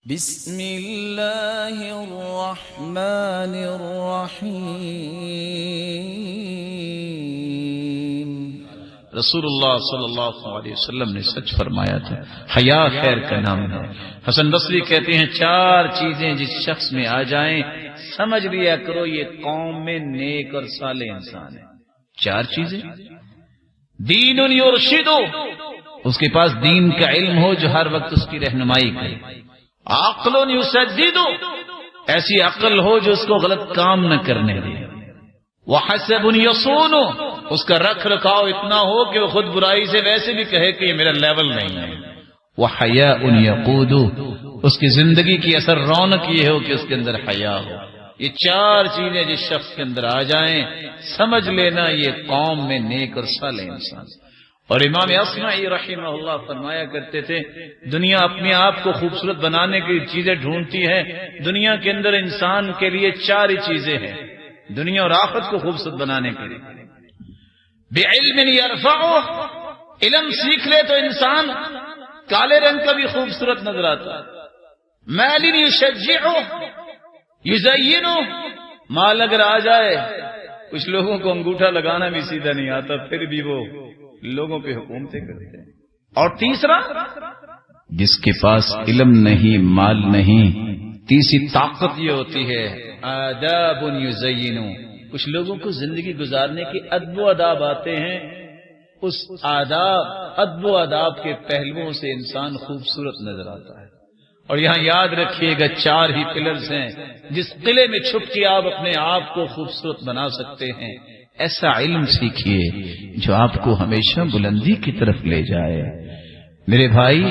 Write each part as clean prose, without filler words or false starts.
بسم اللہ الرحمن الرحیم۔ رسول اللہ صلی اللہ علیہ وسلم نے سچ فرمایا تھا، حیا خیر کا نام ہے۔ حسن بصری کہتے ہیں 4 چیزیں جس شخص میں آ جائیں سمجھ لیا کرو یہ قوم میں نیک اور صالح انسان ہے۔ 4 چیزیں، دین یرشد، اس کے پاس دین کا علم ہو جو ہر وقت اس کی رہنمائی کرے، عقل یسدد، ایسی عقل ہو جو اس کو غلط کام نہ کرنے دے، وحسب یصون، اس کا رکھ رکھاؤ اتنا ہو کہ وہ خود برائی سے ویسے بھی کہے کہ یہ میرا لیول نہیں ہے، وحیاء یقود، اس کی زندگی کی اثر رونق یہ ہو کہ اس کے اندر حیا ہو۔ یہ 4 چیزیں جس شخص کے اندر آ جائیں سمجھ لینا یہ قوم میں نیک اور صالح انسان۔ اور امام اصمعی رحمہ اللہ فرمایا کرتے تھے دنیا اپنے آپ کو خوبصورت بنانے کی چیزیں ڈھونڈتی ہے، دنیا کے اندر انسان کے لیے 4 ہی چیزیں ہیں دنیا اور آخرت کو خوبصورت بنانے کے لیے۔ بعلم یرفعہ، علم سیکھ لے تو انسان کالے رنگ کا بھی خوبصورت نظر آتا ہے۔ مال یشجعہ یزینہ، مال اگر آ جائے، کچھ لوگوں کو انگوٹھا لگانا بھی سیدھا نہیں آتا پھر بھی وہ لوگوں پہ حکومتیں کرتے ہیں۔ اور تیسرا، جس کے پاس علم نہیں مال نہیں، تیسری طاقت یہ ہوتی ہے آداب یزین، کچھ لوگوں کو زندگی گزارنے کے ادب و آداب آتے ہیں، اس ادب و آداب کے پہلوؤں سے انسان خوبصورت نظر آتا ہے۔ اور یہاں یاد رکھیے گا 4 ہی پلرز ہیں جس قلعے میں چھپ کے آپ اپنے آپ کو خوبصورت بنا سکتے ہیں۔ ایسا علم سیکھیے جو آپ کو ہمیشہ بلندی کی طرف لے جائے۔ میرے بھائی،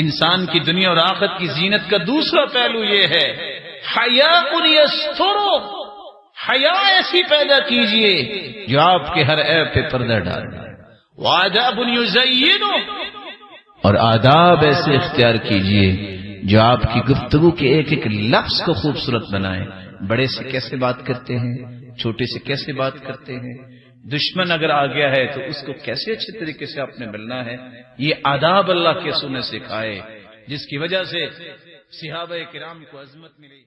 انسان کی دنیا اور آخرت کی زینت کا دوسرا پہلو یہ ہے حیاء یستر، حیا ایسی پیدا کیجئے جو آپ کے ہر عیب پہ پردہ ڈال دے، وآداب یزین، اور آداب ایسے اختیار کیجئے جو آپ کی گفتگو کے ایک ایک لفظ کو خوبصورت بنائے۔ بڑے سے کیسے بات کرتے ہیں، چھوٹے سے کیسے بات کرتے ہیں، دشمن اگر آ گیا ہے تو اس کو کیسے اچھے طریقے سے آپ نے ملنا ہے، یہ آداب اللہ کے رسول نے سکھائے جس کی وجہ سے صحابہ کرام کو عظمت ملی۔